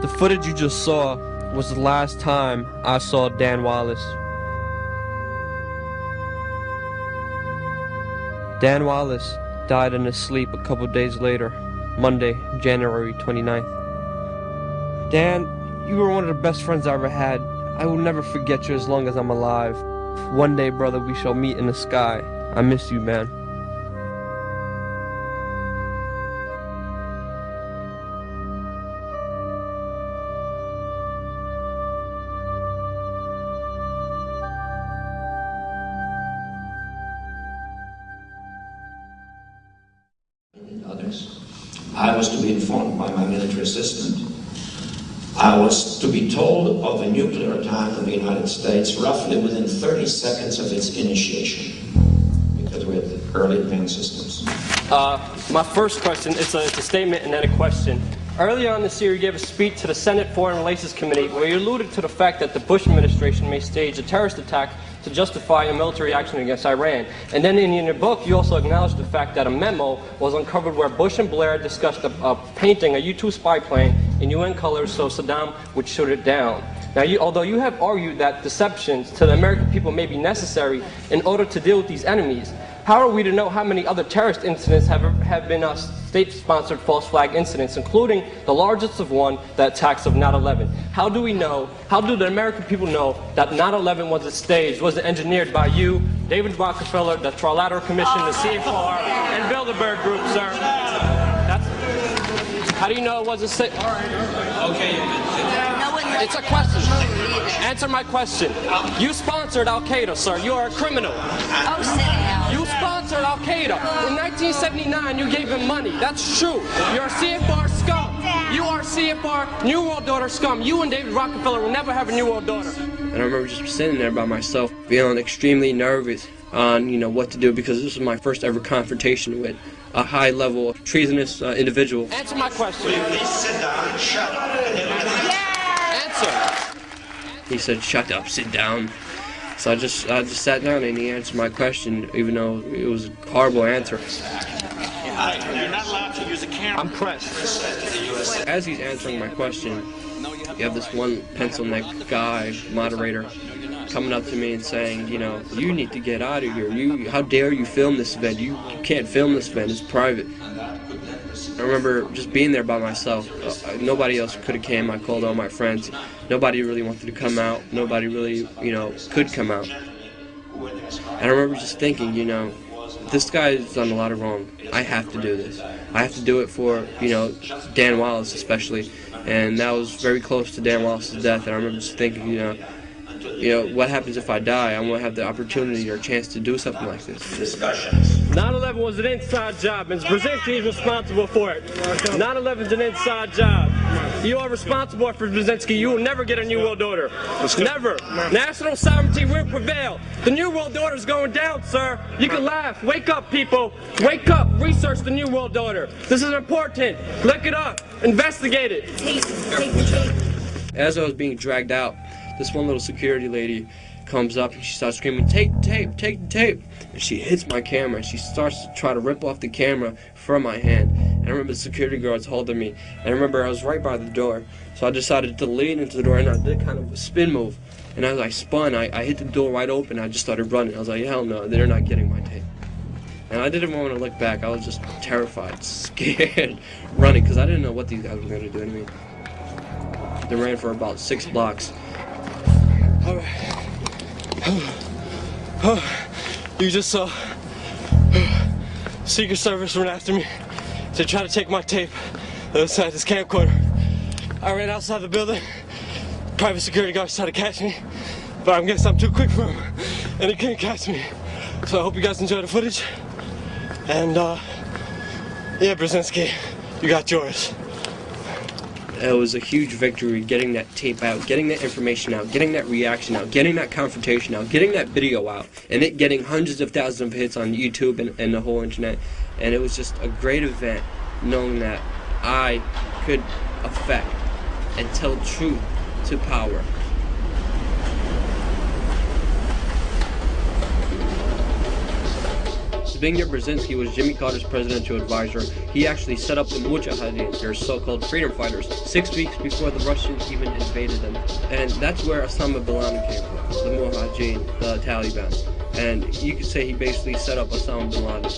The footage you just saw was the last time I saw Dan Wallace. Dan Wallace died in his sleep a couple days later, Monday, January 29th. Dan, you were one of the best friends I ever had. I will never forget you as long as I'm alive. One day, brother, we shall meet in the sky. I miss you, man. Others. I was to be informed by my military assistant. I was to be told of a nuclear attack on the United States roughly within 30 seconds of its initiation, because we had early advanced systems. My first question is it's a statement and then a question. Earlier on this year, you gave a speech to the Senate Foreign Relations Committee where you alluded to the fact that the Bush administration may stage a terrorist attack to justify a military action against Iran. And then in your book, you also acknowledged the fact that a memo was uncovered where Bush and Blair discussed painting a U-2 spy plane in UN colors so Saddam would shoot it down. Now, although you have argued that deceptions to the American people may be necessary in order to deal with these enemies, how are we to know how many other terrorist incidents have been state-sponsored false flag incidents, including the largest of one, the attacks of 9/11? How do we know, how do the American people know that 9/11 was staged, was engineered by you, David Rockefeller, the Trilateral Commission, the CHR, and Bilderberg Group, sir? How do you know it wasn't staged? Okay. It's a question. Answer my question. You sponsored Al-Qaeda, sir. You are a criminal. Oh, sit down. You sponsored Al-Qaeda. In 1979, you gave him money. That's true. You're a CFR scum. You are CFR New World Order scum. You and David Rockefeller will never have a New World Order. And I remember just sitting there by myself, feeling extremely nervous on, what to do, because this was my first ever confrontation with a high-level treasonous individual. Answer my question. Please sit down and shut up. He said, "Shut up, sit down." So I just sat down and he answered my question, even though it was a horrible answer. You're not allowed to use a camera. I'm pressed. As he's answering my question, you have this one pencil neck guy, moderator, coming up to me and saying, you need to get out of here. How dare you film this event? You can't film this event. It's private. I remember just being there by myself. Nobody else could have came. I called all my friends. Nobody really wanted to come out. Nobody really, could come out. And I remember just thinking, this guy's done a lot of wrong. I have to do this. I have to do it for, Dan Wallace especially. And that was very close to Dan Wallace's death. And I remember just thinking, what happens if I die? I'm going to have the opportunity or chance to do something like this. 9/11 was an inside job, and Brzezinski is responsible for it. 9/11 is an inside job. You are responsible for Brzezinski. You will never get a New World Order. Never. National sovereignty will prevail. The New World Order is going down, sir. You can laugh. Wake up, people. Wake up. Research the New World Order. This is important. Look it up. Investigate it. As I was being dragged out, this one little security lady comes up and she starts screaming, "Take the tape, take the tape." And she hits my camera and she starts to try to rip off the camera from my hand. And I remember the security guards holding me. And I remember I was right by the door. So I decided to lean into the door and I did kind of a spin move. And as I spun, I hit the door wide open. I just started running. I was like, hell no, they're not getting my tape. And I didn't want to look back. I was just terrified, scared, running, because I didn't know what these guys were going to do to me. They ran for about 6 blocks. You just saw Secret Service run after me to try to take my tape outside this camcorder. I ran outside the building. Private security guards tried to catch me, but I guess I'm too quick for him, and he couldn't catch me. So I hope you guys enjoy the footage. And yeah, Brzezinski, you got yours. It was a huge victory getting that tape out, getting that information out, getting that reaction out, getting that confrontation out, getting that video out, and it getting hundreds of thousands of hits on YouTube and the whole internet. And it was just a great event knowing that I could affect and tell truth to power. Zbigniew Brzezinski was Jimmy Carter's presidential advisor. He actually set up the Mujahideen, their so-called freedom fighters, 6 weeks before the Russians even invaded them. And that's where Osama bin Laden came from, the Mujahideen, the Taliban. And you could say he basically set up Osama bin Laden.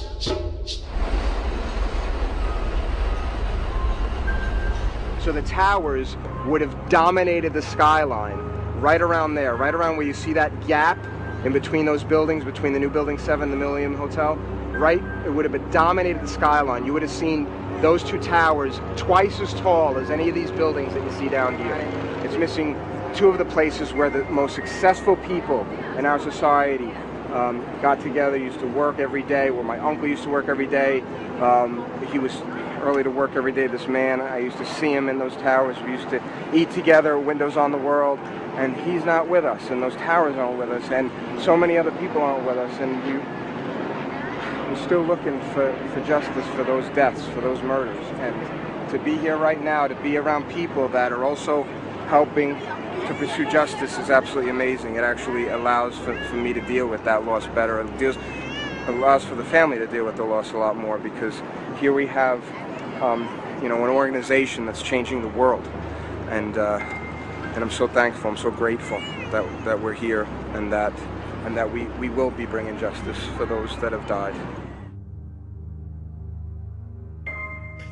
So the towers would have dominated the skyline right around there, right around where you see that gap in between those buildings, between the new Building 7 and the Millennium Hotel, right? It would have dominated the skyline. You would have seen those two towers twice as tall as any of these buildings that you see down here. It's missing two of the places where the most successful people in our society got together, used to work every day, where my uncle used to work every day. He was early to work every day, this man. I used to see him in those towers. We used to eat together, windows on the world, and he's not with us, and those towers aren't with us, and so many other people aren't with us, and we're still looking for justice for those deaths, for those murders. And to be here right now, to be around people that are also helping to pursue justice is absolutely amazing. It actually allows for me to deal with that loss better. It allows for the family to deal with the loss a lot more, because here we have an organization that's changing the world, and I'm so thankful, I'm so grateful that we're here, and that we will be bringing justice for those that have died.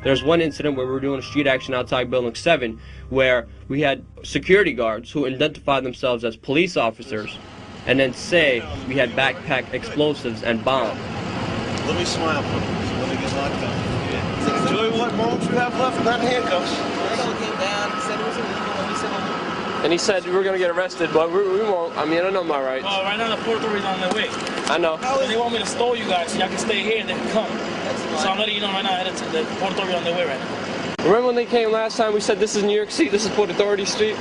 There's one incident where we were doing a street action outside Building 7 where we had security guards who identified themselves as police officers and then say we had backpack explosives and bombs. Let me smile for you. Let me get locked up. Enjoy what moments you have left, not handcuffs. Came down, he said it was illegal, and we said, And he said we were going to get arrested, but we won't. I mean, I know my rights. Right now the Port Authority's on their way. I know. And they want me to stall you guys so y'all can stay here and they can come. So I'm letting you know right now that the Port Authority on their way right now. Remember when they came last time, we said this is New York City, this is Port Authority Street?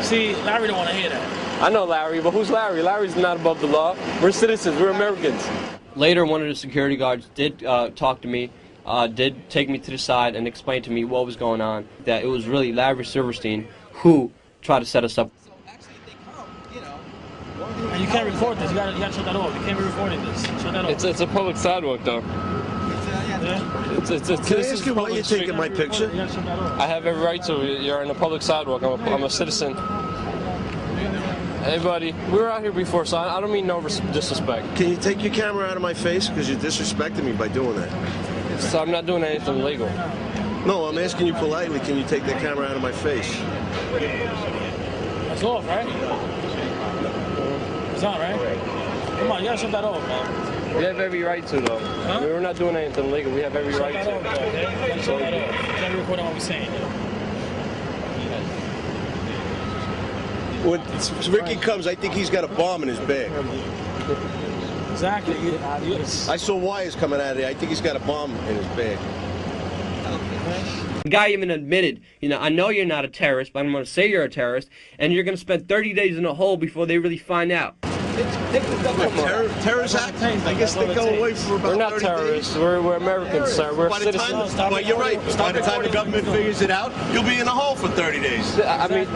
See, Larry don't want to hear that. I know Larry, but who's Larry? Larry's not above the law. We're citizens, we're Americans. Later, one of the security guards did talk to me, did take me to the side and explain to me what was going on, that it was really Larry Silverstein who tried to set us up. And you can't record this, you gotta shut that off. You can't be recording this. Shut that off. It's a public sidewalk, though. Yeah? Can I ask you why you're taking my picture? You gotta shut that off. I have every right to. You're in a public sidewalk. I'm a citizen. Hey, buddy, we were out here before, so I don't mean no disrespect. Can you take your camera out of my face? Because you're disrespecting me by doing that. So I'm not doing anything illegal. No, I'm asking you politely, can you take that camera out of my face? That's off, right? It's on, right? Come on, you gotta shut that off, man. We have every right to, though. Huh? We're not doing anything illegal. We have every right Shut that off, to. okay? You gotta shut that off. You can't be recording what we're saying. When Ricky comes, I think he's got a bomb in his bag. Exactly. I saw wires coming out of there. I think he's got a bomb in his bag. The guy even admitted, I know you're not a terrorist, but I'm going to say you're a terrorist, and you're going to spend 30 days in a hole before they really find out. Terrorist act? I guess they go away for about 30 days. We're not terrorists. We're Americans, sir. We're citizens. Well, you're right. By the time the government figures it out, you'll be in a hole for 30 days. I mean,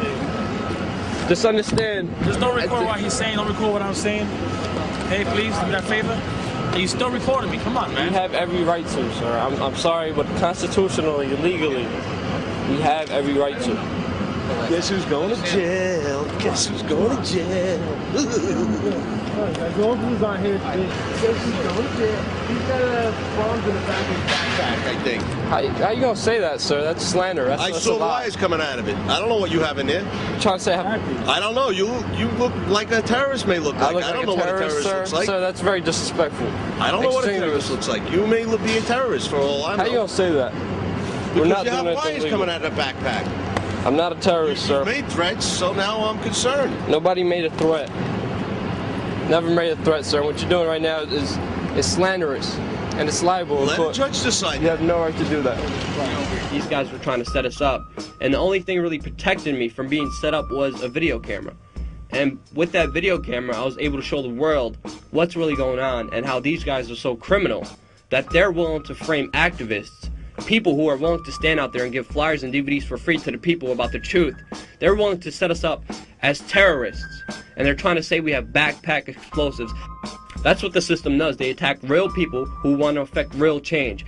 just understand. Just don't record what he's saying. Don't record what I'm saying. Hey, please, do me that favor. And you still recording me. Come on, man. We have every right to, sir. I'm sorry, but constitutionally, legally, we have every right to. Guess who's going to jail? Guess who's going to jail? Who's on here today? Guess who's going to jail? He's got bombs in the back of his backpack, I think. How you gonna say that, sir? That's slander. I saw wires coming out of it. I don't know what you have in there. You're trying to say I don't know. You look like a terrorist may look like. I don't know what a terrorist looks like. Sir, that's very disrespectful. I don't know what a terrorist looks like. You may be a terrorist for all I know. How you gonna say that? Because We're not you doing have wires anything coming illegal. out of the backpack. I'm not a terrorist, sir. You made threats, so now I'm concerned. Nobody made a threat. Never made a threat, sir. What you're doing right now is slanderous, and it's liable. Let the judge decide. You have no right to do that. These guys were trying to set us up, and the only thing really protecting me from being set up was a video camera. And with that video camera, I was able to show the world what's really going on and how these guys are so criminal that they're willing to frame activists, people who are willing to stand out there and give flyers and DVDs for free to the people about the truth. They're willing to set us up as terrorists, and they're trying to say we have backpack explosives. That's what the system does. They attack real people who want to affect real change.